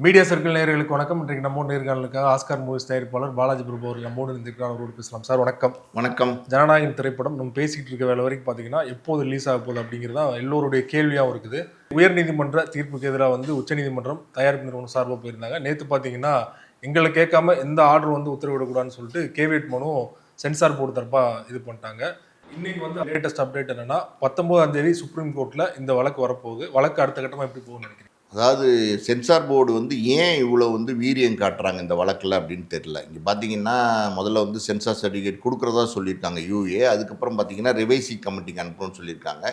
Media circle நேயர்களுக்கு வணக்கம். இன்றைக்கு நம்ம நேர்காணலுக்காக ஆஸ்கார் மூவிஸ் தயாரிப்பாளர் பாலாஜி பிரபு அவர்கள் நம்மோடு இருந்திருக்கிறார். அவரோடு பேசலாம். சார் வணக்கம். வணக்கம். ஜனநாயகம் திரைப்படம் நம்ம பேசிக்கிட்டு இருக்க வேலை வரைக்கும் பார்த்தீங்கன்னா எப்போது ரிலீஸ் ஆக போகுது அப்படிங்கிறதா எல்லோருடைய கேள்வியாகவும் இருக்குது. உயர்நீதிமன்ற தீர்ப்புக்கு எதிராக உச்சநீதிமன்றம் தயாரிப்பு நிறுவனம் சார்பாக போயிருந்தாங்க. நேற்று பார்த்தீங்கன்னா எங்களை கேட்காம எந்த ஆர்டர் உத்தரவிடக்கூடாதுன்னு சொல்லிட்டு கேவியட் மனு சென்சார் போர்டு தரப்பாக இது பண்ணிட்டாங்க. இன்னைக்கு லேட்டஸ்ட் அப்டேட் என்னன்னா 19ஆம் தேதி சுப்ரீம் கோர்ட்டில் இந்த வழக்கு வரப்போகுது. வழக்கு அடுத்த கட்டமாக எப்படி போகுதுன்னு நினைக்கிறேன். அதாவது சென்சார் போர்டு ஏன் இவ்வளோ வீரியம் காட்டுறாங்க இந்த வழக்கில் அப்படின்னு தெரியல. இங்கே பார்த்தீங்கன்னா முதல்ல சென்சார் சர்டிஃபிகேட் கொடுக்குறதா சொல்லியிருக்காங்க யூஏ. அதுக்கப்புறம் பார்த்தீங்கன்னா ரிவைசிங் கமிட்டிக்கு அனுப்பணும்னு சொல்லியிருக்காங்க.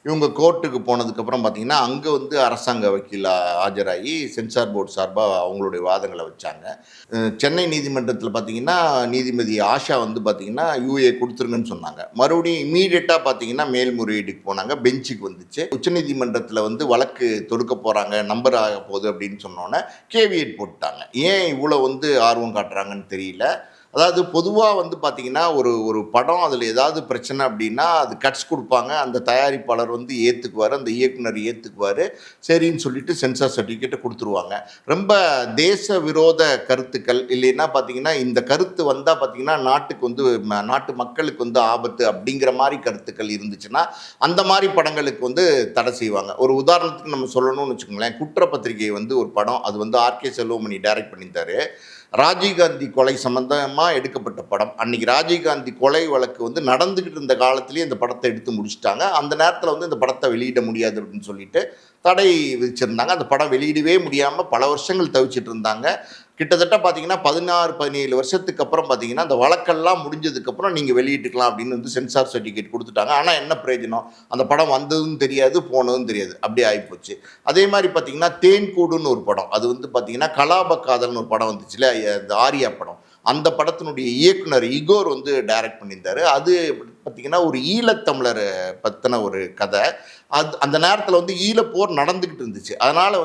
இவங்க கோர்ட்டுக்கு போனதுக்கப்புறம் பார்த்தீங்கன்னா அங்கே அரசாங்க வக்கீல் ஆஜராகி சென்சார் போர்டு சார்பாக அவங்களுடைய வாதங்களை வச்சாங்க. சென்னை நீதிமன்றத்தில் பார்த்தீங்கன்னா நீதிபதி ஆஷா பார்த்தீங்கன்னா யூஏ கொடுத்துருங்கன்னு சொன்னாங்க. மறுபடியும் இமீடியட்டாக பார்த்தீங்கன்னா மேல்முறையீடுக்கு போனாங்க. பெஞ்சுக்கு வந்துச்சு. உச்சநீதிமன்றத்தில் வழக்கு தொடுக்க போகிறாங்க, நம்பர் ஆக போகுது அப்படின்னு சொன்னோன்னே கேவியட் போட்டாங்க. ஏன் இவ்வளோ ஆர்வம் காட்டுறாங்கன்னு தெரியல. அதாவது பொதுவாக பார்த்தீங்கன்னா ஒரு படம் அதில் ஏதாவது பிரச்சனை அப்படின்னா அது கட்ஸ் கொடுப்பாங்க. அந்த தயாரிப்பாளர் ஏற்றுக்குவார், அந்த இயக்குனர் ஏற்றுக்குவார், சரின்னு சொல்லிட்டு சென்சார் சர்டிஃபிகேட்டை கொடுத்துருவாங்க. ரொம்ப தேச விரோத கருத்துக்கள் இல்லைன்னா பார்த்தீங்கன்னா இந்த கருத்து வந்தால் பார்த்தீங்கன்னா நாட்டு மக்களுக்கு ஆபத்து அப்படிங்கிற மாதிரி கருத்துக்கள் இருந்துச்சுன்னா அந்த மாதிரி படங்களுக்கு தடை செய்வாங்க. ஒரு உதாரணத்துக்கு நம்ம சொல்லணும்னு வச்சுக்கோங்களேன், குற்றப்பத்திரிகை ஒரு படம், அது ஆர்கே செல்வமணி டைரக்ட் பண்ணியிருந்தாரு. ராஜீவ்காந்தி கொலை சம்பந்தமாக எடுக்கப்பட்ட படம். அன்னைக்கு ராஜீவ்காந்தி கொலை வழக்கு நடந்துக்கிட்டு இருந்த காலத்திலேயே இந்த படத்தை எடுத்து முடிச்சிட்டாங்க. அந்த நேரத்தில் இந்த படத்தை வெளியிட முடியாது அப்படின்னு சொல்லிட்டு தடை விதிச்சிருந்தாங்க. அந்த படம் வெளியிடவே முடியாமல் பல வருஷங்கள் தவிச்சிட்டு இருந்தாங்க. கிட்டத்தட்ட பார்த்தீங்கன்னா 16-17 வருஷத்துக்கு அப்புறம் பார்த்தீங்கன்னா அந்த வழக்கெல்லாம் முடிஞ்சதுக்கப்புறம் நீங்கள் வெளியிட்டுக்கலாம் அப்படின்னு சென்சார் சர்டிஃபிகேட் கொடுத்துட்டாங்க. ஆனால் என்ன பிரயோஜனம்? அந்த படம் வந்ததும் தெரியாது, போனதும் தெரியாது, அப்படியே ஆகிப்போச்சு. அதே மாதிரி பார்த்தீங்கன்னா தேன்கூடுன்னு ஒரு படம், அது பார்த்தீங்கன்னா கலாப காதல்னு ஒரு படம் வந்துச்சுல, இந்த ஆரியா படம். அந்த படத்தினுடைய இயக்குனர் இகோர் டைரக்ட் பண்ணியிருந்தார். அது பார்த்திங்கன்னா ஒரு ஈழத்தமிழர் பற்றின ஒரு கதை. அந்த நேரத்தில் ஈழப்போர் நடந்துக்கிட்டு இருந்துச்சு. அதனால்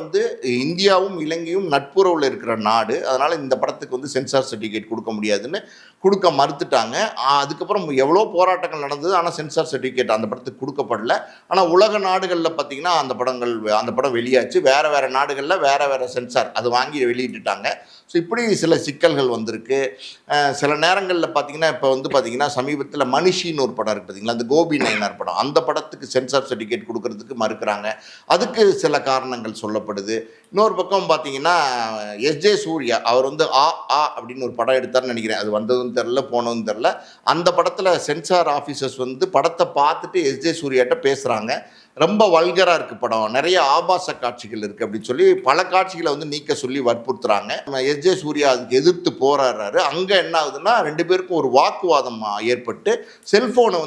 இந்தியாவும் இலங்கையும் நட்புறவில் இருக்கிற நாடு. அதனால் இந்த படத்துக்கு சென்சார் சர்டிஃபிகேட் கொடுக்க முடியாதுன்னு கொடுக்க மறுத்துட்டாங்க. அதுக்கப்புறம் எவ்வளோ போராட்டங்கள் நடந்தது. ஆனால் சென்சார் சர்டிஃபிகேட் அந்த படத்துக்கு கொடுக்கப்படல. ஆனால் உலக நாடுகளில் பார்த்திங்கன்னா அந்த படம் வெளியாச்சு. வேறு நாடுகளில் வேறு சென்சார் அது வாங்கி வெளியிட்டுட்டாங்க. ஸோ இப்படி சில சிக்கல்கள் வந்திருக்கு. சில நேரங்களில் பார்த்திங்கன்னா இப்போ பார்த்திங்கன்னா சமீபத்தில் மனுஷின்னு ஒரு படம் இருக்குது பார்த்திங்களா, அந்த கோபி நயனார் படம். அந்த படத்துக்கு சென்சார் சர்டிஃபிகேட் கொடுக்கறதுக்கு மறுக்கிறாங்க. அதுக்கு சில காரணங்கள் சொல்லப்படுது. இன்னொரு பக்கம் பார்த்திங்கன்னா எஸ்ஜே சூர்யா அவர் ஆ அப்படின்னு ஒரு படம் எடுத்தார்னு நினைக்கிறேன். அது வந்ததும் தெரில, போனதும் தெரில. அந்த படத்தில் சென்சார் ஆஃபீஸர்ஸ் படத்தை பார்த்துட்டு எஸ்ஜே சூர்யாட்ட பேசுகிறாங்க. ரொம்ப வல்கராக இருக்குது படம், நிறைய ஆபாச காட்சிகள் இருக்குது அப்படின்னு சொல்லி பல காட்சிகளை நீக்க சொல்லி வற்புறுத்துறாங்க. எஸ்ஜே சூர்யா அதுக்கு எதிர்த்து போராடுறாரு. அங்கே என்ன ஆகுதுன்னா 2 பேருக்கும் ஒரு வாக்குவாதம் ஏற்பட்டு செல்ஃபோனை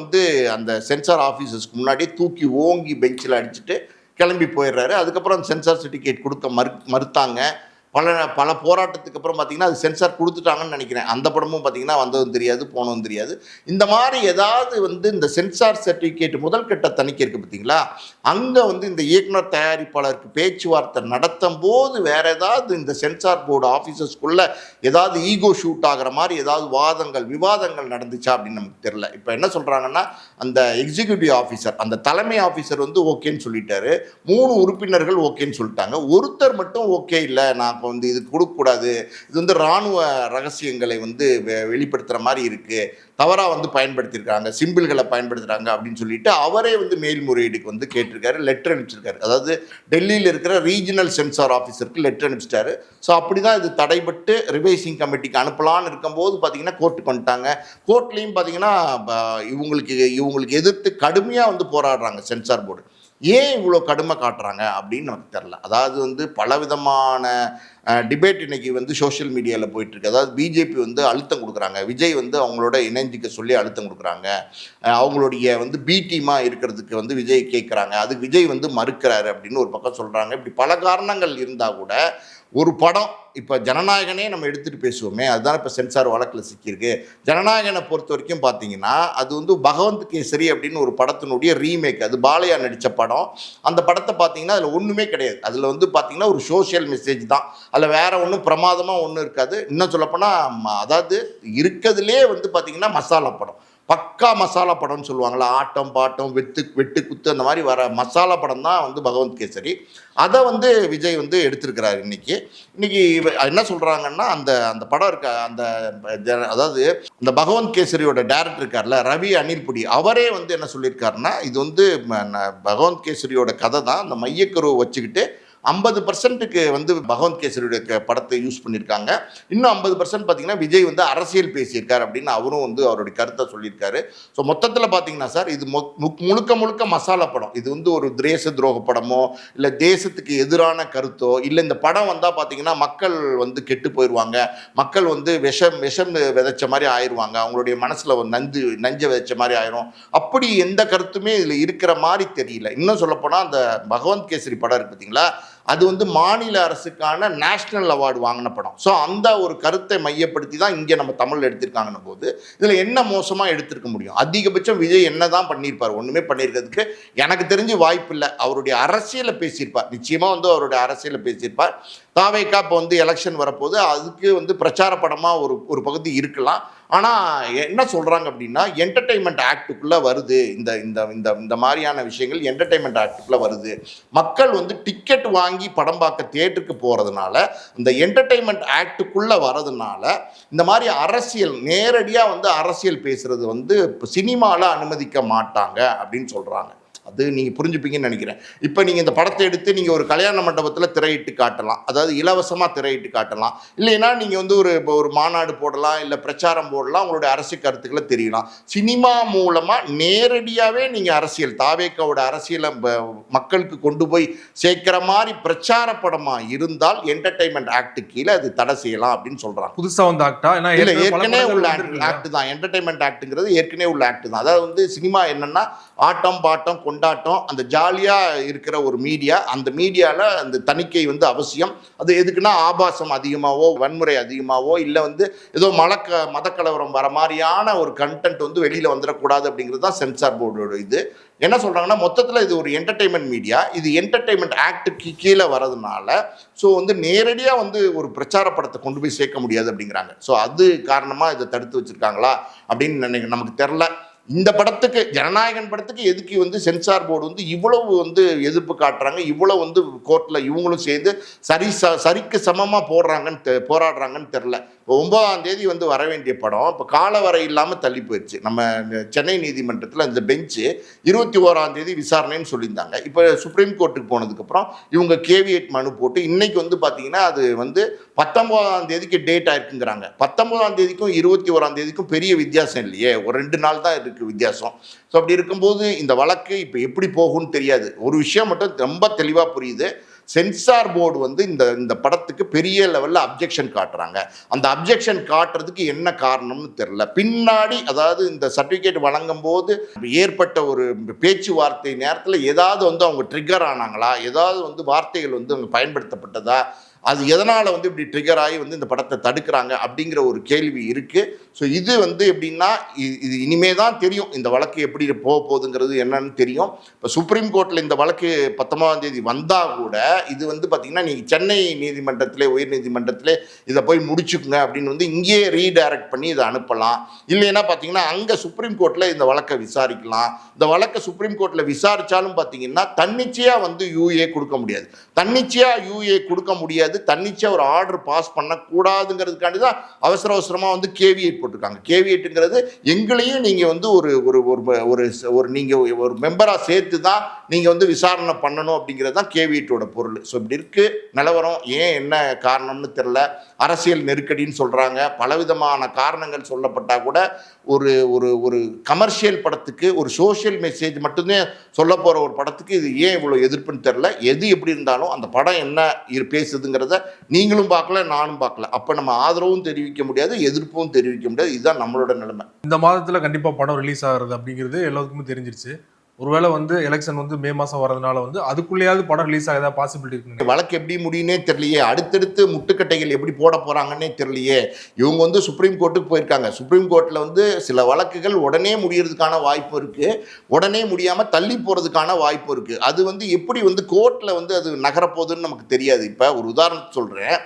அந்த சென்சார் ஆஃபீஸர்ஸ்க்கு முன்னாடி தூக்கி ஓங்கி பெஞ்சில் அடிச்சுட்டு கிளம்பி போயிடுறாரு. அதுக்கப்புறம் அந்த சென்சார் சர்டிஃபிகேட் கொடுக்க மறுத்தாங்க. பல போராட்டத்துக்கு அப்புறம் பார்த்திங்கன்னா அது சென்சார் கொடுத்துட்டாங்கன்னு நினைக்கிறேன். அந்த படமும் பார்த்திங்கன்னா வந்ததும் தெரியாது, போனதும் தெரியாது. இந்த மாதிரி ஏதாவது இந்த சென்சார் சர்டிஃபிகேட் முதல் கட்ட தணிக்கை இருக்குது பார்த்திங்களா, அங்கே இந்த இயக்குனர் தயாரிப்பாளருக்கு பேச்சுவார்த்தை நடத்தும் போது வேறு ஏதாவது இந்த சென்சார் போர்டு ஆஃபீஸர்ஸ்குள்ளே ஏதாவது ஈகோ ஷூட் ஆகிற மாதிரி ஏதாவது விவாதங்கள் நடந்துச்சா அப்படின்னு நமக்கு தெரில. இப்போ என்ன சொல்கிறாங்கன்னா அந்த எக்ஸிக்யூட்டிவ் ஆஃபீஸர், அந்த தலைமை ஆஃபீஸர் ஓகேன்னு சொல்லிட்டாரு. 3 உறுப்பினர்கள் ஓகேன்னு சொல்லிட்டாங்க. ஒருத்தர் மட்டும் ஓகே இல்லை, நான் இது கொடுக்கக்கூடாது, இது இராணுவ ரகசியங்களை வெளிப்படுத்துகிற மாதிரி இருக்குது, தவறாக பயன்படுத்தியிருக்காங்க, சிம்பிள்களை பயன்படுத்துகிறாங்க அப்படின்னு சொல்லிட்டு அவரே மேல்முறையீடுக்கு கேட்டிருக்காரு, லெட்டர் அனுப்பிச்சிருக்காரு. அதாவது டெல்லியில் இருக்கிற ரீஜனல் சென்சார் ஆஃபீஸருக்கு லெட்டர் அனுப்பிச்சிட்டாரு. ஸோ அப்படி தான் இது தடைபட்டு ரிவைசிங் கமிட்டிக்கு அனுப்பலான்னு இருக்கும்போது பார்த்திங்கன்னா கோர்ட்டுக்கு வந்துட்டாங்க. கோர்ட்லேயும் பார்த்திங்கன்னா இவங்களுக்கு எதிர்த்து கடுமையாக போராடுறாங்க சென்சார் போர்டு. ஏன் இவ்வளோ கடுமை காட்டுறாங்க அப்படின்னு நமக்கு தெரில. அதாவது பலவிதமான டிபேட் இன்றைக்கி சோஷியல் மீடியாவில் போயிட்டுருக்கு. அதாவது பிஜேபி அழுத்தம் கொடுக்குறாங்க, விஜய் அவங்களோட இணைஞ்சிக்க சொல்லி அழுத்தம் கொடுக்குறாங்க, அவங்களுடைய பி டீமாக இருக்கிறதுக்கு விஜய் கேட்குறாங்க, அதுக்கு விஜய் மறுக்கிறாரு அப்படின்னு ஒரு பக்கம் சொல்கிறாங்க. இப்படி பல காரணங்கள் இருந்தால் கூட ஒரு படம், இப்போ ஜனநாயகனே நம்ம எடுத்துகிட்டு பேசுவோமே, அதுதான் இப்போ சென்சார் வழக்கில் சிக்கியிருக்கு. ஜனநாயகனை பொறுத்த வரைக்கும் பார்த்தீங்கன்னா அது பகவந்த் கேசரி அப்படின்னு ஒரு படத்தினுடைய ரீமேக். அது பாலையா நடித்த படம். அந்த படத்தை பார்த்தீங்கன்னா அதில் ஒன்றுமே கிடையாது. அதில் பார்த்தீங்கன்னா ஒரு சோஷியல் மெசேஜ் தான். அதில் வேறு ஒன்றும் பிரமாதமாக ஒன்றும் இருக்காது. இன்னும் சொல்லப்போனால் அதாவது இருக்கிறதுலே பார்த்தீங்கன்னா மசாலா படம். பக்கா மசாலா படம்னு சொல்லுவாங்களா, ஆட்டம் பாட்டம் வெட்டு குத்து அந்த மாதிரி வர மசாலா படம் தான் வந்து பகவந்த் கேசரி. அதை வந்து விஜய் வந்து எடுத்திருக்கிறார். இன்னைக்கு என்ன சொல்றாங்கன்னா, அந்த அந்த படம் இருக்க அந்த அதாவது அந்த பகவந்த் கேசரியோட டைரக்டர் இருக்கார்ல ரவி அனில்புடி, அவரே வந்து என்ன சொல்லியிருக்காருன்னா, இது வந்து பகவந்த் கேசரியோட கதை தான், அந்த மையக்கருவை வச்சுக்கிட்டு 50%க்கு வந்து பகவந்த் கேசரியோட படத்தை யூஸ் பண்ணியிருக்காங்க. இன்னும் 50% பார்த்தீங்கன்னா விஜய் வந்து அரசியல் பேசியிருக்காரு அப்படின்னு அவரும் வந்து அவருடைய கருத்தை சொல்லியிருக்காரு. ஸோ மொத்தத்தில் பார்த்தீங்கன்னா சார், இது முழுக்க முழுக்க மசாலா படம். இது வந்து ஒரு தேச துரோக படமோ இல்லை தேசத்துக்கு எதிரான கருத்தோ இல்லை, இந்த படம் வந்தால் பார்த்தீங்கன்னா மக்கள் வந்து கெட்டு போயிடுவாங்க, மக்கள் வந்து விஷம் விதைச்ச மாதிரி ஆயிடுவாங்க, அவங்களுடைய மனசில் நஞ்சை விதைச்ச மாதிரி ஆயிரும், அப்படி எந்த கருத்துமே இதில் இருக்கிற மாதிரி தெரியல. இன்னும் சொல்லப்போனால் அந்த பகவந்த் கேசரி படம் இருக்கு பார்த்தீங்களா, அது வந்து மாநில அரசுக்கான நேஷனல் அவார்டு வாங்கின படம். ஸோ அந்த ஒரு கருத்தை மையப்படுத்தி தான் இங்கே நம்ம தமிழில் எடுத்திருக்காங்கன்னு போது இதில் என்ன மோசமாக எடுத்திருக்க முடியும்? அதிகபட்சம் விஜய் என்ன தான் பண்ணியிருப்பார்? ஒன்றுமே பண்ணியிருக்கிறதுக்கு எனக்கு தெரிஞ்சு வாய்ப்பு இல்லை. அவருடைய அரசியலை பேசியிருப்பார், நிச்சயமாக வந்து அவருடைய அரசியலை பேசியிருப்பார். தாவேக்கா இப்போ வந்து எலெக்ஷன் வரப்போது, அதுக்கு வந்து பிரச்சார படமாக ஒரு பகுதி இருக்கலாம். ஆனால் என்ன சொல்கிறாங்க அப்படின்னா, என்டர்டெயின்மெண்ட் ஆக்டுக்குள்ளே வருது, இந்த இந்த இந்த இந்த மாதிரியான விஷயங்கள் என்டர்டெயின்மெண்ட் ஆக்டுக்குள்ளே வருது. மக்கள் வந்து டிக்கெட் வாங்கி படம் பார்க்க தியேட்டருக்கு போகிறதுனால, இந்த என்டர்டெயின்மெண்ட் ஆக்டுக்குள்ளே வரதுனால இந்த மாதிரி அரசியல் நேரடியாக வந்து அரசியல் பேசுகிறது வந்து சினிமாவில் அனுமதிக்க மாட்டாங்க அப்படின்னு சொல்கிறாங்க. அது நீங்கள் புரிஞ்சுப்பீங்கன்னு நினைக்கிறேன். இப்போ நீங்கள் இந்த படத்தை எடுத்து நீங்கள் ஒரு கல்யாண மண்டபத்தில் திரையிட்டு காட்டலாம், அதாவது இலவசமாக திரையிட்டு காட்டலாம். இல்லைன்னா நீங்கள் வந்து ஒரு மாநாடு போடலாம், இல்லை பிரச்சாரம் போடலாம், உங்களுடைய அரசியல் கருத்துக்களை தெரியலாம். சினிமா மூலமாக நேரடியாகவே நீங்கள் அரசியல் தாவேக்காவோட அரசியலை மக்களுக்கு கொண்டு போய் சேர்க்கிற மாதிரி பிரச்சார படமாக இருந்தால் என்டர்டெயின்மெண்ட் ஆக்ட் கீழே அது தடை செய்யலாம் அப்படின்னு சொல்கிறாங்க. புதுசாக வந்த ஆக்டா? இல்லை, ஏற்கனவே உள்ள ஆக்ட் தான். என்டர்டெயின்மெண்ட் ஆக்டுங்கிறது ஏற்கனவே உள்ள ஆக்ட் தான். அதாவது வந்து சினிமா என்னன்னா ஆட்டம் பாட்டம் கொண்டாட்டம், அந்த ஜாலியாக இருக்கிற ஒரு மீடியா. அந்த மீடியாவில் அந்த தணிக்கை வந்து அவசியம். அது எதுக்குன்னா ஆபாசம் அதிகமாகவோ வன்முறை அதிகமாகவோ இல்லை வந்து ஏதோ மதக்கலவரம் வர மாதிரியான ஒரு கண்டென்ட் வந்து வெளியில் வந்துடக்கூடாது அப்படிங்கிறது தான் சென்சார் போர்டோட இது. என்ன சொல்கிறாங்கன்னா, மொத்தத்தில் இது ஒரு என்டர்டெயின்மெண்ட் மீடியா, இது என்டர்டெயின்மெண்ட் ஆக்டுக்கு கீழே வரதுனால ஸோ வந்து நேரடியாக வந்து ஒரு பிரச்சார படத்தை கொண்டு போய் சேர்க்க முடியாது அப்படிங்கிறாங்க. ஸோ அது காரணமாக இதை தடுத்து வச்சுருக்காங்களா அப்படின்னு நமக்கு தெரில. இந்த படத்துக்கு, ஜனநாயகன் படத்துக்கு எதுக்கு வந்து சென்சார் போர்டு வந்து இவ்வளவு வந்து எதிர்ப்பு காட்டுறாங்க, இவ்வளவு வந்து கோர்ட்டில் இவங்களும் சேர்ந்து சரிக்கு சமமாக போராடுறாங்கன்னு தெரில. இப்போ 9ஆம் தேதி வந்து வர வேண்டிய படம் இப்போ காலவரை இல்லாமல் தள்ளி போயிடுச்சு. நம்ம சென்னை நீதிமன்றத்தில் இந்த பெஞ்சு 21ஆம் தேதி விசாரணைன்னு சொல்லியிருந்தாங்க. இப்போ சுப்ரீம் கோர்ட்டுக்கு போனதுக்கப்புறம் இவங்க கேவியேட் மனு போட்டு இன்னைக்கு வந்து பார்த்தீங்கன்னா அது வந்து 19ஆம் தேதிக்கு டேட் ஆயிருக்குங்கிறாங்க. 19ஆம் தேதிக்கும் 21ஆம் தேதிக்கும் பெரிய வித்தியாசம் இல்லையே, ஒரு 2 நாள் தான் இருக்குது வித்தியாசம். ஸோ அப்படி இருக்கும்போது இந்த வழக்கு இப்போ எப்படி போகும்னு தெரியாது. ஒரு விஷயம் மட்டும் ரொம்ப தெளிவாக புரியுது, சென்சார் போர்டு வந்து இந்த படத்துக்கு பெரிய லெவலில் அப்ஜெக்ஷன் காட்டுறாங்க. அந்த அப்ஜெக்ஷன் காட்டுறதுக்கு என்ன காரணம்னு தெரியல. பின்னாடி அதாவது இந்த சர்டிஃபிகேட் வழங்கும் போது ஏற்பட்ட ஒரு பேச்சுவார்த்தை நேரத்தில் ஏதாவது வந்து அவங்க ட்ரிகர் ஆனாங்களா, ஏதாவது வந்து வார்த்தைகள் வந்து அவங்க பயன்படுத்தப்பட்டதா, அது எதனால் வந்து இப்படி ட்ரிகர் ஆகி வந்து இந்த படத்தை தடுக்கிறாங்க அப்படிங்கிற ஒரு கேள்வி இருக்குது. ஸோ இது வந்து எப்படின்னா, இது இனிமே தான் தெரியும் இந்த வழக்கு எப்படி போக போகுதுங்கிறது என்னன்னு தெரியும். இப்போ சுப்ரீம் கோர்ட்டில் இந்த வழக்கு 19ஆம் தேதி வந்தால் கூட இது வந்து பார்த்திங்கன்னா நீங்கள் சென்னை நீதிமன்றத்திலே உயர் நீதிமன்றத்திலே இதை போய் முடிச்சுக்குங்க அப்படின்னு வந்து இங்கேயே ரீடைரக்ட் பண்ணி இதை அனுப்பலாம். இல்லைன்னா பார்த்தீங்கன்னா அங்கே சுப்ரீம் கோர்ட்டில் இந்த வழக்கை விசாரிக்கலாம். இந்த வழக்கை சுப்ரீம் கோர்ட்டில் விசாரித்தாலும் பார்த்தீங்கன்னா தன்னிச்சையாக வந்து யூஏ கொடுக்க முடியாது. தன்னிச்சையாக யூஏ கொடுக்க முடியாது, தன்னிச்சையாக ஒரு ஆர்டர் பாஸ் பண்ணக்கூடாதுங்கிறதுக்காண்டி தான் அவசரமாக வந்து கேவியேட் போட்டிருக்காங்க. கேவியேட்டுங்கிறது எங்களையும் நீங்கள் வந்து ஒரு நீங்கள் ஒரு மெம்பராக சேர்த்து தான் நீங்கள் வந்து விசாரணை பண்ணணும் அப்படிங்கிறது தான் கேவியேட்டோட பொருள். ஸோ இப்படி இருக்குது நிலவரம். ஏன் என்ன காரணம்னு தெரில. அரசியல் நெருக்கடின்னு சொல்கிறாங்க, பலவிதமான காரணங்கள் சொல்லப்பட்டால் கூட ஒரு கமர்ஷியல் படத்துக்கு ஒரு சோஷியல் மெசேஜ் மட்டும்தான் சொல்ல போகிற ஒரு படத்துக்கு இது ஏன் இவ்வளோ எதிர்ப்புன்னு தெரில. எது எப்படி இருந்தாலும் அந்த படம் என்ன பேசுதுங்கிறத நீங்களும் பார்க்கல, நானும் பார்க்கல. அப்போ நம்ம ஆதரவும் தெரிவிக்க முடியாது, எதிர்ப்பும் தெரிவிக்க முடியாது. இதுதான் நம்மளோட நிலைமை. இந்த மாதத்தில் கண்டிப்பாக படம் ரிலீஸ் ஆகிறது அப்படிங்கிறது எல்லாத்துக்குமே தெரிஞ்சிருச்சு. ஒருவேளை வந்து எலெக்ஷன் வந்து மே மாதம் வரதுனால வந்து அதுக்குள்ளேயாவது படம் ரிலீஸ் ஆக ஏதாவது பாசிபிலிட்டி இருக்குங்க? வழக்கு எப்படி முடியுன்னே தெரியலையே, அடுத்தடுத்து முட்டுக்கட்டைகள் எப்படி போட போகிறாங்கன்னே தெரியலையே. இவங்க வந்து சுப்ரீம் கோர்ட்டுக்கு போயிருக்காங்க. சுப்ரீம் கோர்ட்டில் வந்து சில வழக்குகள் உடனே முடியறதுக்கான வாய்ப்பு இருக்குது, உடனே முடியாமல் தள்ளி போகிறதுக்கான வாய்ப்பு இருக்குது. அது வந்து எப்படி வந்து கோர்ட்டில் வந்து அது நகரப்போகுதுன்னு நமக்கு தெரியாது. இப்போ ஒரு உதாரணத்துக்கு சொல்கிறேன்,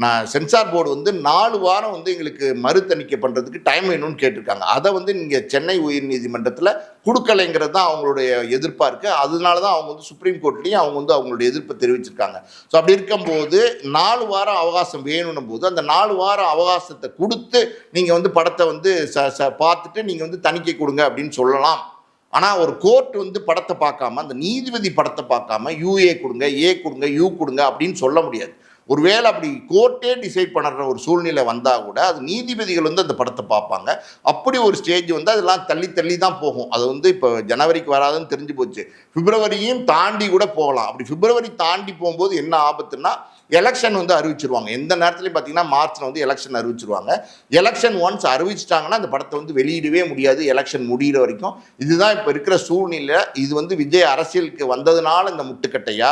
நான் சென்சார் போர்டு வந்து 4 வாரம் வந்து எங்களுக்கு மறுதணிக்கை பண்ணுறதுக்கு டைம் வேணும்னு கேட்டிருக்காங்க. அதை வந்து நீங்கள் சென்னை உயர்நீதிமன்றத்தில் கொடுக்கலைங்கிறது தான் அவங்களுடைய எதிர்ப்பாக இருக்குது. அதனால தான் அவங்க வந்து சுப்ரீம் கோர்ட்லேயும் அவங்க வந்து அவங்களுடைய எதிர்ப்பை தெரிவிச்சிருக்காங்க. ஸோ அப்படி இருக்கும்போது 4 வாரம் அவகாசம் வேணும்னும் போது அந்த 4 வாரம் அவகாசத்தை கொடுத்து நீங்கள் வந்து படத்தை வந்து பார்த்துட்டு நீங்கள் வந்து தணிக்கை கொடுங்க அப்படின்னு சொல்லலாம். ஆனால் ஒரு கோர்ட் வந்து படத்தை பார்க்காம, அந்த நீதிபதி படத்தை பார்க்காம யூஏ கொடுங்க, ஏ கொடுங்க, யூ கொடுங்க அப்படின்னு சொல்ல முடியாது. ஒருவேளை அப்படி கோர்ட்டே டிசைட் பண்ணுற ஒரு சூழ்நிலை வந்தால் கூட அது நீதிபதிகள் வந்து அந்த படத்தை பார்ப்பாங்க. அப்படி ஒரு ஸ்டேஜ் வந்து அதெல்லாம் தள்ளி தள்ளி தான் போகும். அது வந்து இப்போ ஜனவரிக்கு வராதுன்னு தெரிஞ்சு போச்சு. பிப்ரவரியும் தாண்டி கூட போகலாம். அப்படி பிப்ரவரி தாண்டி போகும்போது என்ன ஆபத்துன்னா, எலெக்ஷன் வந்து அறிவிச்சிருவாங்க. எந்த நேரத்துலையும் பார்த்தீங்கன்னா மார்ச்சில் வந்து எலெக்ஷன் அறிவிச்சிருவாங்க. எலெக்ஷன் ஒன்ஸ் அறிவிச்சிட்டாங்கன்னா அந்த படத்தை வந்து வெளியிடவே முடியாது எலெக்ஷன் முடிகிற வரைக்கும். இதுதான் இப்போ இருக்கிற சூழ்நிலை. இது வந்து விஜய் அரசியலுக்கு வந்ததுனால இந்த முட்டுக்கட்டையா,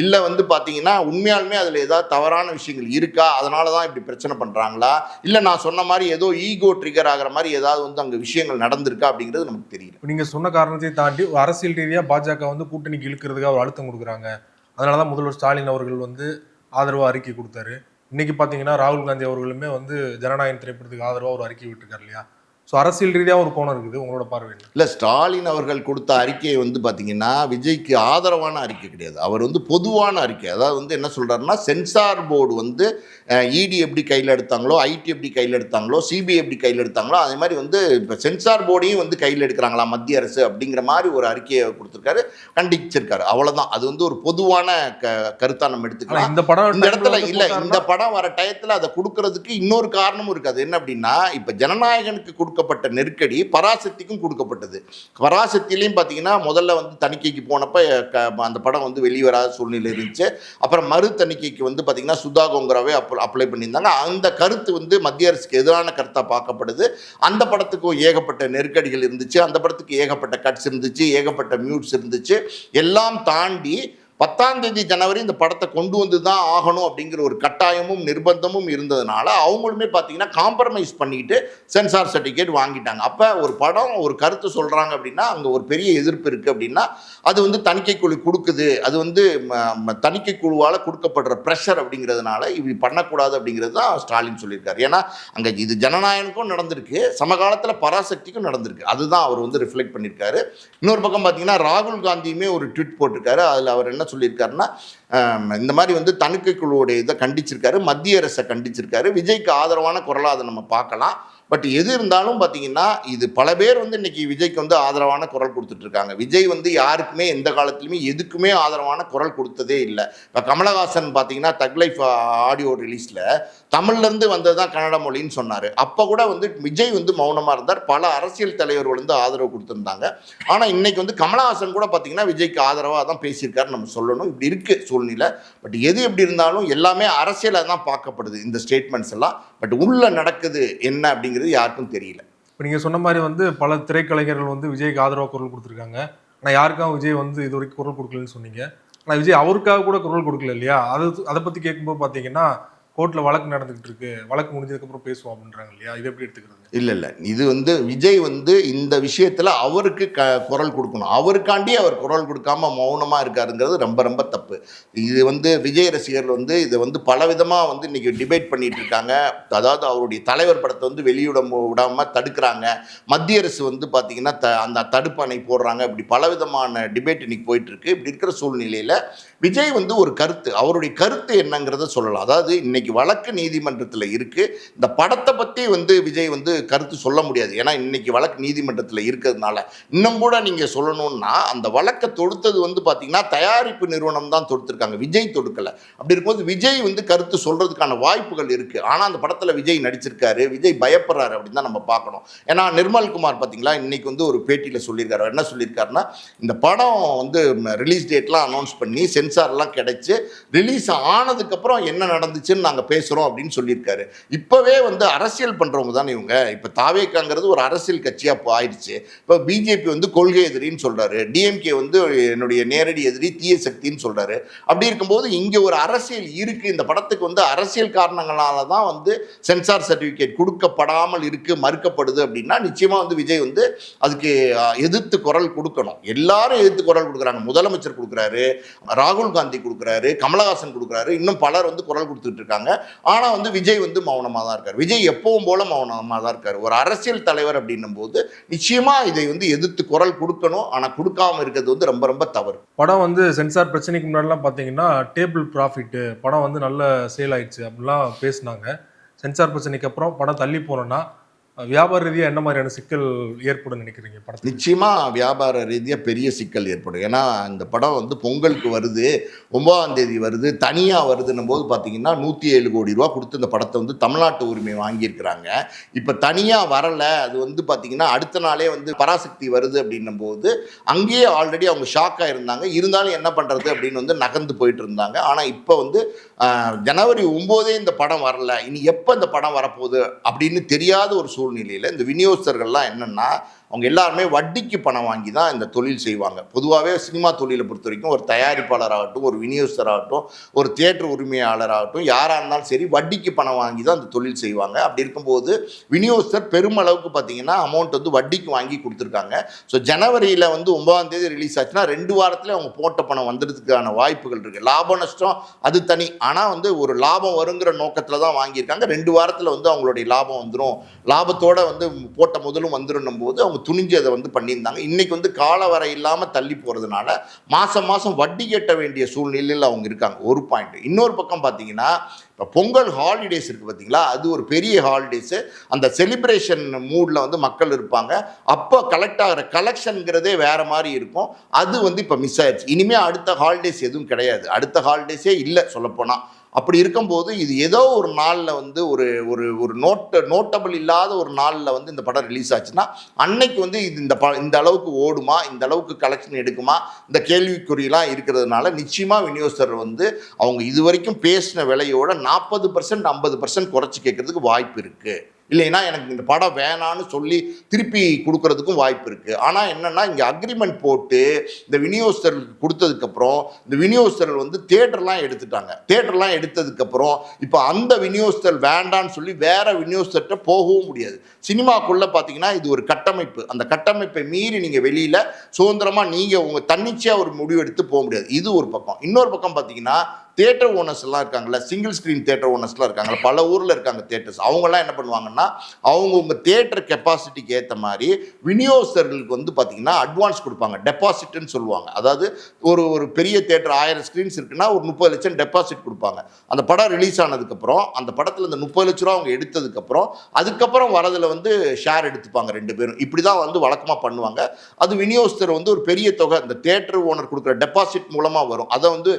இல்லை வந்து பார்த்தீங்கன்னா உண்மையாலுமே அதில் ஏதாவது தவறான விஷயங்கள் இருக்கா, அதனால தான் இப்படி பிரச்சனை பண்ணுறாங்களா, இல்லை நான் சொன்ன மாதிரி ஏதோ ஈகோ ட்ரிகர் ஆகிற மாதிரி ஏதாவது வந்து அங்கே விஷயங்கள் நடந்திருக்கா அப்படிங்கிறது நமக்கு தெரியல. நீங்கள் சொன்ன காரணத்தை தாண்டி அரசியல் ரீதியாக பாஜக வந்து கூட்டணிக்கு இழுக்கிறதுக்காக ஒரு அழுத்தம் கொடுக்குறாங்க. அதனால தான் முதல்வர் ஸ்டாலின் அவர்கள் வந்து ஆதரவாக அறிக்கை கொடுத்தாரு. இன்னைக்கு பார்த்தீங்கன்னா ராகுல் காந்தி அவர்களுமே வந்து ஜனநாயகம் திரைப்படத்துக்கு ஆதரவாக ஒரு அறிக்கை விட்டுருக்காரு இல்லையா? ஸோ அரசியல் ரீதியாக ஒரு கோணம் இருக்குது. உங்களோட பார்வை என்ன? இல்லை, ஸ்டாலின் அவர்கள் கொடுத்த அறிக்கையை வந்து பார்த்தீங்கன்னா விஜய்க்கு ஆதரவான அறிக்கை கிடையாது. அவர் வந்து பொதுவான அறிக்கை. அதாவது வந்து என்ன சொல்கிறாருன்னா, சென்சார் போர்டு வந்து இடி எப்படி கையில் எடுத்தாங்களோ, ஐடி எப்படி கையில் எடுத்தாங்களோ, சிபிஐ எப்படி கையில் எடுத்தாங்களோ, அதே மாதிரி வந்து இப்போ சென்சார் போர்டையும் வந்து கையில் எடுக்கிறாங்களா மத்திய அரசு அப்படிங்கிற மாதிரி ஒரு அறிக்கையை கொடுத்துருக்காரு, கண்டிச்சிருக்காரு. அவ்வளோதான். அது வந்து ஒரு பொதுவான கருத்தாக நம்ம எடுத்துக்கலாம். இந்த இடத்துல இல்லை, இந்த படம் வர டயத்தில் அதை கொடுக்கறதுக்கு இன்னொரு காரணமும் இருக்குது. அது என்ன அப்படின்னா, இப்போ ஜனநாயகனுக்கு கொடுக்கப்பட்ட நெருக்கடி பராசக்திக்கும் கொடுக்கப்பட்டது. பராசக்தியிலையும் பார்த்தீங்கன்னா முதல்ல வந்து தணிக்கைக்கு போனப்ப அந்த படம் வந்து வெளிவராத சூழ்நிலை இருந்துச்சு. அப்புறம் மறு தணிக்கைக்கு வந்து பார்த்தீங்கன்னா சுதா கோங்கராவே அப்ளை பண்ணியிருந்தாங்க. அந்த கருத்து வந்து மத்திய அரசுக்கு எதிரான கருத்தாக பார்க்கப்படுது. அந்த படத்துக்கும் ஏகப்பட்ட நெருக்கடிகள் இருந்துச்சு, அந்த படத்துக்கு ஏகப்பட்ட கட்ஸ் இருந்துச்சு, ஏகப்பட்ட மியூட்ஸ் இருந்துச்சு. எல்லாம் தாண்டி 10ஆம் தேதி ஜனவரி இந்த படத்தை கொண்டு வந்து தான் ஆகணும் அப்படிங்கிற ஒரு கட்டாயமும் நிர்பந்தமும் இருந்ததுனால அவங்களுமே பார்த்தீங்கன்னா காம்ப்ரமைஸ் பண்ணிட்டு சென்சார் சர்டிஃபிகேட் வாங்கிட்டாங்க. அப்போ ஒரு படம் ஒரு கருத்து சொல்கிறாங்க அப்படின்னா அங்கே ஒரு பெரிய எதிர்ப்பு இருக்குது அப்படின்னா அது வந்து தணிக்கை குழு கொடுக்குது, அது வந்து தணிக்கை குழுவால் கொடுக்கப்படுற ப்ரெஷர் அப்படிங்கிறதுனால இப்படி பண்ணக்கூடாது அப்படிங்கிறது தான் ஸ்டாலின் சொல்லியிருக்காரு. ஏன்னா அங்கே இது ஜனநாயகனுக்கும் நடந்திருக்கு, சமகாலத்தில் பராசக்திக்கும் நடந்திருக்கு. அதுதான் அவர் வந்து ரிஃப்ளெக்ட் பண்ணியிருக்காரு. இன்னொரு பக்கம் பார்த்தீங்கன்னா ராகுல் காந்தியுமே ஒரு ட்வீட் போட்டிருக்காரு. அதில் அவர் என்ன சொல்லியிருக்காருன்னா, இந்த மாதிரி வந்து தணிக்கை குழுவோடைய இதை கண்டிச்சிருக்காரு, மத்திய அரசை கண்டிச்சிருக்காரு. விஜய்க்கு ஆதரவான குரலாக அதை நம்ம பார்க்கலாம். பட் எது இருந்தாலும் பார்த்தீங்கன்னா இது பல பேர் வந்து இன்னைக்கு விஜய்க்கு வந்து ஆதரவான குரல் கொடுத்துட்டு இருக்காங்க. விஜய் வந்து யாருக்குமே எந்த காலத்துலையுமே எதுக்குமே ஆதரவான குரல் கொடுத்ததே இல்லை. இப்போ கமலஹாசன் பார்த்தீங்கன்னா தக் லைஃப் ஆடியோ ரிலீஸில் தமிழ்லேருந்து வந்தது தான் கன்னட மொழின்னு சொன்னார். அப்போ கூட வந்து விஜய் வந்து மௌனமாக இருந்தார். பல அரசியல் தலைவர்கள் வந்து ஆதரவு கொடுத்துருந்தாங்க. ஆனால் இன்னைக்கு வந்து கமலஹாசன் கூட பார்த்தீங்கன்னா விஜய்க்கு ஆதரவாக தான் பேசியிருக்காரு நம்ம சொல்லணும். இப்படி இருக்குது சூழ்நிலை. பட் எது எப்படி இருந்தாலும் எல்லாமே அரசியலாக தான் பார்க்கப்படுது இந்த ஸ்டேட்மெண்ட்ஸ் எல்லாம். பட் உள்ள நடக்குது என்ன அப்படிங்கிறது யாருக்கும் தெரியல. இப்போ நீங்கள் சொன்ன மாதிரி வந்து பல திரைக்கலைஞர்கள் வந்து விஜய்க்கு ஆதரவாக குரல் கொடுத்துருக்காங்க. ஆனால் யாருக்காகவும் விஜய் வந்து இது வரைக்கும் குரல் கொடுக்கலன்னு சொன்னீங்க. ஆனால் விஜய் அவருக்காக கூட குரல் கொடுக்கல இல்லையா? அதை பற்றி கேட்கும்போது பார்த்தீங்கன்னா கோர்ட்டில் வழக்கு நடந்துகிட்டு இருக்கு, வழக்கு முடிஞ்சதுக்கப்புறம் பேசுவோம் அப்படின்றாங்க இல்லையா? இது எப்படி எடுத்துக்கிறது? இல்லை, இது வந்து விஜய் வந்து இந்த விஷயத்தில் அவருக்கு குரல் கொடுக்கணும். அவருக்காண்டி அவர் குரல் கொடுக்காம மௌனமாக இருக்காருங்கிறது ரொம்ப ரொம்ப தப்பு. இது வந்து விஜய் ரசிகர்கள் வந்து இதை வந்து பலவிதமாக வந்து இன்றைக்கி டிபேட் பண்ணிகிட்டு இருக்காங்க. அதாவது அவருடைய தலைவர் படத்தை வந்து விடாமல் தடுக்கிறாங்க. மத்திய அரசு வந்து பார்த்திங்கன்னா அந்த தடுப்பணை போடுறாங்க. இப்படி பலவிதமான டிபேட் இன்றைக்கி போயிட்டுருக்கு. இப்படி இருக்கிற சூழ்நிலையில் விஜய் வந்து ஒரு கருத்து, அவருடைய கருத்து என்னங்கிறத சொல்லலாம். அதாவது இன்னைக்கு வழக்கு நீதிமன்றத்தில் இருக்குது. இந்த படத்தை பற்றி வந்து விஜய் வந்து கருத்து சொல்ல முடியாது. ஏன்னா இன்னைக்கு வழக்கு நீதிமன்றத்தில் இருக்கிறதுனால இன்னும் கூட நீங்கள் சொல்லணும்னா அந்த வழக்கை தொடுத்தது வந்து பார்த்தீங்கன்னா தயாரிப்பு நிறுவனம் தான் தொடுத்திருக்காங்க, விஜய் தொடுக்கலை. அப்படி இருக்கும்போது விஜய் வந்து கருத்து சொல்கிறதுக்கான வாய்ப்புகள் இருக்குது. ஆனால் அந்த படத்தில் விஜய் நடிச்சிருக்காரு, விஜய் பயப்படுறாரு அப்படின்னு தான் நம்ம பார்க்கணும். ஏன்னா நிர்மல்குமார் பார்த்தீங்களா இன்னைக்கு வந்து ஒரு பேட்டியில் சொல்லியிருக்காரு. என்ன சொல்லியிருக்காருன்னா, இந்த படம் வந்து ரிலீஸ் டேட்லாம் அனௌன்ஸ் பண்ணி சென்சார்லாம் கிடைச்சி ரிலீஸ் ஆனதுக்கப்புறம் என்ன நடந்துச்சுன்னு நாங்கள் பேசுகிறோம் அப்படின்னு சொல்லியிருக்காரு. இப்போவே வந்து அரசியல் பண்ணுறவங்க தானே இவங்க. இப்போ தாவேக்காங்கிறது ஒரு அரசியல் கட்சியாக ஆயிடுச்சு. இப்போ பிஜேபி வந்து கொள்கை எதிரின்னு சொல்கிறாரு, டிஎம்கே வந்து என்னுடைய நேரடி எதிரி தீய சக்தின்னு சொல்கிறாரு. அப்படி இருக்கும்போது இங்கே ஒரு அரசியல் இருக்குது. இந்த படத்துக்கு வந்து அரசியல் காரணங்களால தான் வந்து சென்சார் சர்டிஃபிகேட் கொடுக்கப்படாமல் இருக்குது, மறுக்கப்படுது அப்படின்னா நிச்சயமாக வந்து விஜய் வந்து அதுக்கு எதிர்த்து குரல் கொடுக்கணும். எல்லாரும் எதிர்த்து குரல் கொடுக்குறாங்க. முதலமைச்சர் கொடுக்குறாரு, ராகுல் காந்தி கொடுக்குறாரு, கமலஹாசன் கொடுக்குறாரு, இன்னும் பலர் வந்து குரல் கொடுத்துட்டு இருக்காங்க. இருக்காங்க. ஆனால் வந்து விஜய் வந்து மௌனமாக தான் இருக்கார். விஜய் எப்பவும் போல மௌனமாக தான் இருக்கார். ஒரு அரசியல் தலைவர் அப்படின்னும் போது நிச்சயமாக இதை வந்து எதிர்த்து குரல் கொடுக்கணும். ஆனால் கொடுக்காம இருக்கிறது வந்து ரொம்ப ரொம்ப தவறு. படம் வந்து சென்சார் பிரச்சனைக்கு முன்னாடிலாம் பார்த்தீங்கன்னா டேபிள் ப்ராஃபிட்டு, படம் வந்து நல்ல சேல் ஆயிடுச்சு அப்படிலாம் பேசினாங்க. சென்சார் பிரச்சனைக்கு அப்புறம் படம் தள்ளி போனோன்னா வியாபார ரீதியாக என்ன மாதிரியான சிக்கல் ஏற்படும் நினைக்கிறீங்க படத்துக்கு? நிச்சயமாக வியாபார ரீதியாக பெரிய சிக்கல் ஏற்படும். ஏன்னா இந்த படம் வந்து பொங்கலுக்கு வருது, 9ஆம் தேதி வருது, தனியாக வருதுன்னும் போது பார்த்தீங்கன்னா 107 கோடி ரூபா கொடுத்து இந்த படத்தை வந்து தமிழ்நாட்டு உரிமை வாங்கியிருக்கிறாங்க. இப்போ தனியாக வரலை, அது வந்து பார்த்தீங்கன்னா அடுத்த நாளே வந்து பராசக்தி வருது அப்படின்னும் போது அங்கேயே ஆல்ரெடி அவங்க ஷாக்காக இருந்தாங்க. இருந்தாலும் என்ன பண்ணுறது அப்படின்னு வந்து நகர்ந்து போயிட்டு இருந்தாங்க. ஆனால் இப்போ வந்து ஜனவரி 9 இந்த படம் வரல, இனி எப்போ இந்த படம் வரப்போகுது அப்படின்னு தெரியாத ஒரு சூழ்நிலையில் இந்த விநியோகஸ்தர்கள்லாம் என்னென்னா அவங்க எல்லாருமே வட்டிக்கு பணம் வாங்கி தான் இந்த தொழில் செய்வாங்க. பொதுவாகவே சினிமா தொழிலை பொறுத்த வரைக்கும் ஒரு தயாரிப்பாளராகட்டும், ஒரு விநியோகஸ்தராகட்டும், ஒரு தியேட்டர் உரிமையாளராகட்டும், யாராக இருந்தாலும் சரி வட்டிக்கு பணம் வாங்கி தான் அந்த தொழில் செய்வாங்க. அப்படி இருக்கும்போது விநியோகஸ்தர் பெருமளவுக்கு பார்த்தீங்கன்னா அமௌண்ட் வந்து வட்டிக்கு வாங்கி கொடுத்துருக்காங்க. ஸோ ஜனவரியில் வந்து 9ஆம் தேதி ரிலீஸ் ஆச்சுன்னா 2 வாரத்தில் அவங்க போட்ட பணம் வந்துடுறதுக்கான வாய்ப்புகள் இருக்குது. லாப நஷ்டம் அது தனி, ஆனால் வந்து ஒரு லாபம் வருங்கிற நோக்கத்தில் தான் வாங்கியிருக்காங்க. 2 வாரத்தில் வந்து அவங்களுடைய லாபம் வந்துடும், லாபத்தோடு வந்து போட்ட முதலும் வந்துடும் போது அவங்க துணிஞ்சு அதை வந்து பண்ணியிருந்தாங்க. இன்னைக்கு வந்து கால வரை இல்லாமல் தள்ளி போகிறதுனால மாதம் மாதம் வட்டி கட்ட வேண்டிய சூழ்நிலையில் அவங்க இருக்காங்க. ஒரு பாயிண்ட். இன்னொரு பக்கம் பார்த்தீங்கன்னா இப்போ பொங்கல் ஹாலிடேஸ் இருக்குது பார்த்தீங்களா, அது ஒரு பெரிய ஹாலிடேஸு. அந்த செலிப்ரேஷன் மூடில் வந்து மக்கள் இருப்பாங்க. அப்போ கலெக்ட் ஆகிற கலெக்ஷனுங்கிறதே வேறு மாதிரி இருக்கும். அது வந்து இப்போ மிஸ் ஆயிடுச்சு. இனிமேல் அடுத்த ஹாலிடேஸ் எதுவும் கிடையாது, அடுத்த ஹாலிடேஸே இல்லை சொல்லப்போனால். அப்படி இருக்கும்போது இது ஏதோ ஒரு நாளில் வந்து ஒரு ஒரு ஒரு நோட்டபிள் இல்லாத ஒரு நாளில் வந்து இந்த படம் ரிலீஸ் ஆச்சுன்னா அன்னைக்கு வந்து இது இந்த அளவுக்கு ஓடுமா, இந்த அளவுக்கு கலெக்ஷன் எடுக்குமா, இந்த கேள்விக்குறியெல்லாம் இருக்கிறதுனால நிச்சயமாக விநியோகஸ்தர் வந்து அவங்க இது வரைக்கும் பேசின விலையோட 40% 50% குறைச்சி கேட்கறதுக்கு வாய்ப்பு இருக்குது. இல்லைன்னா எனக்கு இந்த படம் வேணான்னு சொல்லி திருப்பி கொடுக்கறதுக்கும் வாய்ப்பு இருக்குது. ஆனால் என்னென்னா இங்கே அக்ரிமெண்ட் போட்டு இந்த விநியோகஸ்தர்களுக்கு கொடுத்ததுக்கப்புறம் இந்த விநியோகஸ்தர்கள் வந்து தேட்டர்லாம் எடுத்துட்டாங்க. தேட்டர்லாம் எடுத்ததுக்கப்புறம் இப்போ அந்த விநியோகஸ்தர் வேண்டான்னு சொல்லி வேற விநியோகஸ்தர்கிட்ட போகவும் முடியாது. சினிமாக்குள்ளே பார்த்தீங்கன்னா இது ஒரு கட்டமைப்பு. அந்த கட்டமைப்பை மீறி நீங்கள் வெளியில் சுதந்திரமாக நீங்கள் உங்கள் தன்னிச்சையாக ஒரு முடிவு எடுத்து போக முடியாது. இது ஒரு பக்கம். இன்னொரு பக்கம் பார்த்தீங்கன்னா தியேட்டர் ஓனர்ஸ்லாம் இருக்காங்கல்ல, சிங்கிள் ஸ்க்ரீன் தியேட்டர் ஓனர்ஸ்லாம் இருக்காங்கல்ல, பல ஊரில் இருக்காங்க தேட்டர்ஸ். அவங்கெல்லாம் என்ன பண்ணுவாங்கன்னா அவங்கவுங்க தியேட்டர் கெப்பாசிட்டிக்கு ஏற்ற மாதிரி விநியோகஸ்தர்களுக்கு வந்து பார்த்தீங்கன்னா அட்வான்ஸ் கொடுப்பாங்க, டெபாசிட்னு சொல்லுவாங்க. அதாவது ஒரு பெரிய தேட்டர் 1000 ஸ்க்ரீன்ஸ் இருக்குன்னா ஒரு 30 லட்சம் டெபாசிட் கொடுப்பாங்க. அந்த படம் ரிலீஸ் ஆனதுக்கப்புறம் அந்த படத்தில் இந்த 30 லட்ச ரூபா அவங்க எடுத்ததுக்கப்புறம் அதுக்கப்புறம் வரதில் வந்து ஷேர் எடுத்துப்பாங்க 2 பேரும். இப்படி தான் வந்து வழக்கமாக பண்ணுவாங்க. அது விநியோகஸ்தர் வந்து ஒரு பெரிய தொகை இந்த தேட்டர் ஓனர் கொடுக்குற டெபாசிட் மூலமாக வரும். அதை வந்து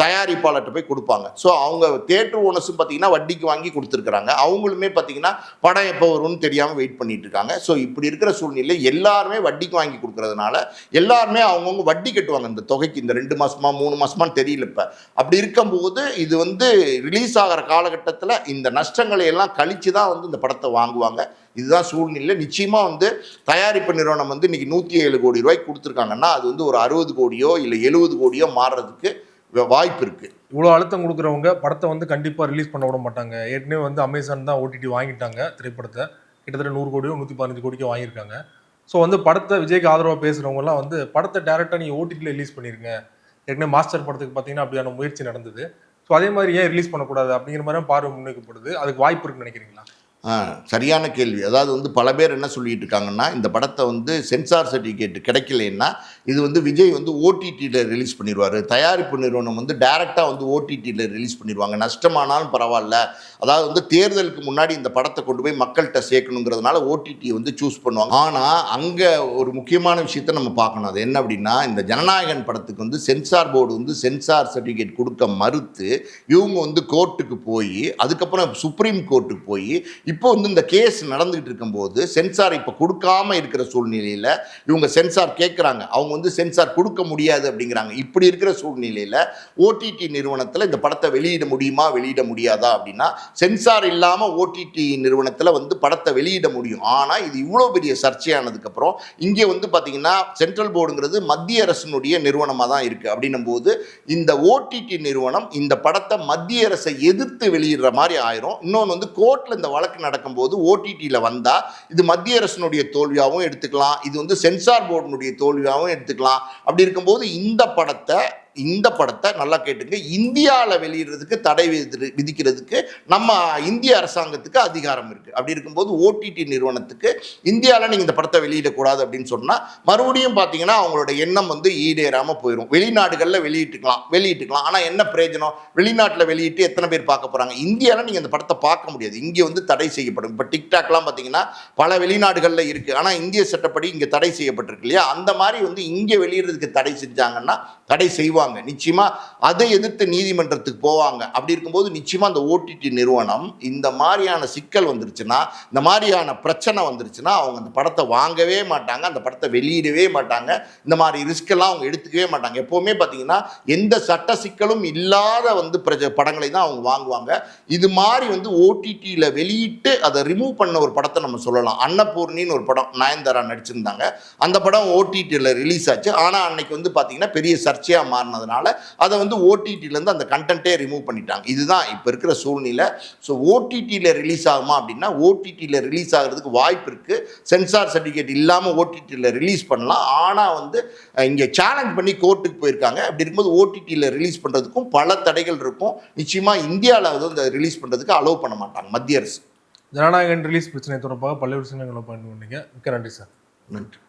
தயாரிப்பாளர் போய் கொடுப்பாங்க. ஸோ அவங்க தியேட்டர் ஓனர்ஸும் பார்த்தீங்கன்னா வட்டிக்கு வாங்கி கொடுத்துருக்காங்க. அவங்களுமே பார்த்தீங்கன்னா படம் எப்போ வரும்னு தெரியாமல் வெயிட் பண்ணிட்டு இருக்காங்க. ஸோ இப்படி இருக்கிற சூழ்நிலை எல்லாருமே வட்டிக்கு வாங்கி கொடுக்கறதுனால எல்லாருமே அவங்கவுங்க வட்டி கட்டுவாங்க இந்த தொகைக்கு. இந்த 2 மாசமா 3 மாசமான்னு தெரியல. இப்போ அப்படி இருக்கும்போது இது வந்து ரிலீஸ் ஆகிற காலகட்டத்தில் இந்த நஷ்டங்களை எல்லாம் கழிச்சு தான் வந்து இந்த படத்தை வாங்குவாங்க. இதுதான் சூழ்நிலை. நிச்சயமாக வந்து தயாரிப்பு நிறுவனம் வந்து இன்னைக்கு 107 கோடி ரூபாய்க்கு கொடுத்துருக்காங்கன்னா அது வந்து ஒரு 60 கோடியோ இல்லை 70 கோடியோ மாறுறதுக்கு வாய்ப்பு இருக்குது. இவ்வளோ அழுத்தம் கொடுக்குறவங்க படத்தை வந்து கண்டிப்பாக ரிலீஸ் பண்ண விட மாட்டாங்க. ஏற்கனவே வந்து அமேசான் தான் ஓடிடி வாங்கிட்டாங்க திரைப்படத்தை. கிட்டத்தட்ட 100 கோடியோ 115 கோடிக்கோ வாங்கியிருக்காங்க. ஸோ வந்து படத்தை விஜய்க்கு ஆதரவாக பேசுகிறவங்கலாம் வந்து படத்தை டேரெக்டாக நீங்கள் ஓடிடியில் ரிலீஸ் பண்ணிருங்க. ஏற்கனவே மாஸ்டர் படத்துக்கு பார்த்தீங்கன்னா அப்படியான முயற்சி நடந்தது. ஸோ அதே மாதிரி ஏன் ரிலீஸ் பண்ணக்கூடாது அப்படிங்கிற மாதிரி பார்வை முன்வைக்கப்படுது. அதுக்கு வாய்ப்பு இருக்குன்னு நினைக்கிறீங்களா? சரியான கேள்வி. அதாவது வந்து பல பேர் என்ன சொல்லிட்டு இருக்காங்கன்னா இந்த படத்தை வந்து சென்சார் சர்டிஃபிகேட் கிடைக்கலன்னா இது வந்து விஜய் வந்து ஓடிடியில் ரிலீஸ் பண்ணிடுவார், தயாரிப்பு நிறுவனம் வந்து டைரெக்டாக வந்து ஓடிடியில் ரிலீஸ் பண்ணிடுவாங்க, நஷ்டமானாலும் பரவாயில்ல. அதாவது வந்து தேர்தலுக்கு முன்னாடி இந்த படத்தை கொண்டு போய் மக்கள்கிட்ட சேர்க்கணுங்கிறதுனால ஓடிடியை வந்து சூஸ் பண்ணுவாங்க. ஆனால் அங்கே ஒரு முக்கியமான விஷயத்தை நம்ம பார்க்கணும். அது என்ன அப்படின்னா இந்த ஜனநாயகன் படத்துக்கு வந்து சென்சார் போர்டு வந்து சென்சார் சர்டிஃபிகேட் கொடுக்க மறுத்து இவங்க வந்து கோர்ட்டுக்கு போய் அதுக்கப்புறம் சுப்ரீம் கோர்ட்டுக்கு போய் இப்போ வந்து இந்த கேஸ் நடந்துகிட்டு இருக்கும்போது சென்சார் இப்போ கொடுக்காம இருக்கிற சூழ்நிலையில் இவங்க சென்சார் கேட்குறாங்க. அவங்க வந்து சென்சார் கொடுக்க முடியாது அப்படிங்கிறாங்க. இப்படி இருக்கிற சூழ்நிலையில் ஓடிடி நிறுவனத்தில் இந்த படத்தை வெளியிட முடியுமா வெளியிட முடியாதா அப்படின்னா சென்சார் இல்லாமல் ஓடிடி நிறுவனத்தில் வந்து படத்தை வெளியிட முடியும். ஆனால் இது இவ்வளோ பெரிய சர்ச்சையானதுக்கப்புறம் இங்கே வந்து பார்த்தீங்கன்னா சென்ட்ரல் போர்டுங்கிறது மத்திய அரசினுடைய நிறுவனமாக தான் இருக்குது. அப்படின்னும் போது இந்த ஓடிடி நிறுவனம் இந்த படத்தை மத்திய அரசை எதிர்த்து வெளியிடுற மாதிரி ஆயிரும். இன்னொன்று வந்து கோர்ட்டில் இந்த வழக்கு நடக்கும்போது ஓடிடியில் வந்தால் இது மத்திய அரசினுடைய தோல்வியாகவும் எடுத்துக்கலாம், இது வந்து சென்சார் போர்டினுடைய தோல்வியாகவும் எடுத்துக்கலாம். அப்படி இருக்கும்போது இந்த படத்தை இந்த படத்தை நல்லா கேட்டுங்க, இந்தியாவில் வெளியிடுறதுக்கு தடை விதிக்கிறதுக்கு நம்ம இந்திய அரசாங்கத்துக்கு அதிகாரம் இருக்குது. அப்படி இருக்கும்போது ஓடிடி நிறுவனத்துக்கு இந்தியாவில் நீங்கள் இந்த படத்தை வெளியிடக்கூடாது அப்படின்னு சொன்னால் மறுபடியும் பார்த்தீங்கன்னா அவங்களோட எண்ணம் வந்து ஈடேறாமல் போயிடும். வெளிநாடுகளில் வெளியிட்டுக்கலாம். ஆனால் என்ன பிரயோஜனம்? வெளிநாட்டில் வெளியிட்டு எத்தனை பேர் பார்க்க போகிறாங்க? இந்தியாவில் நீங்கள் இந்த படத்தை பார்க்க முடியாது. இங்கே வந்து தடை செய்யப்படும். இப்போ டிக்டாக்லாம் பார்த்தீங்கன்னா பல வெளிநாடுகளில் இருக்குது, ஆனால் இந்திய சட்டப்படி இங்கே தடை செய்யப்பட்டிருக்கு இல்லையா? அந்த மாதிரி வந்து இங்கே வெளியிடுறதுக்கு தடை செஞ்சாங்கன்னா தடை செய்வாங்க நிச்சயமா. அதை எதிர்த்து நீதிமன்றத்துக்கு போவாங்க. அப்படி இருக்கும்போது நிச்சயமா அந்த ஓடிடி நிறுவனம் இந்த மாதிரியான சிக்கல் வந்துருச்சுன்னா, இந்த மாதிரியான பிரச்சனை வந்துருச்சுன்னா அவங்க அந்த படத்தை வாங்கவே மாட்டாங்க, அந்த படத்தை வெளியிடவே மாட்டாங்க, இந்த மாதிரி ரிஸ்க் எல்லாம் அவங்க எடுத்துக்கவே மாட்டாங்க. எப்பவுமே பார்த்தீங்கன்னா எந்த சட்ட சிக்கலும் இல்லாத வந்து படங்களை தான் அவங்க வாங்குவாங்க. இது மாதிரி வந்து ஓடிடியில் வெளியிட்டு அதை ரிமூவ் பண்ண ஒரு படத்தை நம்ம சொல்லலாம். அன்னபூர்ணின்னு ஒரு படம் நயன்தாரா நடிச்சிருந்தாங்க. அந்த படம் ஓடிடியில் ரிலீஸ் ஆச்சு. ஆனால் அன்னைக்கு வந்து பார்த்தீங்கன்னா பெரிய சர்ச்சையாக மாறினதுனால அதை வந்து ஓடிடியிலேருந்து அந்த கண்டென்ட்டே ரிமூவ் பண்ணிட்டாங்க. இதுதான் இப்போ இருக்கிற சூழ்நிலை. ஸோ ஓடிடியில் ரிலீஸ் ஆகுமா அப்படின்னா ஓடிடியில் ரிலீஸ் ஆகிறதுக்கு வாய்ப்பு இருக்குது. சென்சார் சர்டிஃபிகேட் இல்லாமல் ஓடிடியில் ரிலீஸ் பண்ணலாம். ஆனால் வந்து இங்கே சேலஞ்ச் பண்ணி கோர்ட்டுக்கு போயிருக்காங்க. அப்படி இருக்கும்போது ஓடிடியில் ரிலீஸ் பண்ணுறதுக்கும் பல தடைகள் இருக்கும். நிச்சயமாக இந்தியாவில் வந்து இந்த ரிலீஸ் பண்ணுறதுக்கு அலோவ் பண்ண மாட்டாங்க மத்திய அரசு. ஜனநாயகன் ரிலீஸ் பிரச்சனை தொடர்பாக பல்வேறு விஷயங்களை பண்ணுவீங்க. மிக்க நன்றி சார். நன்றி.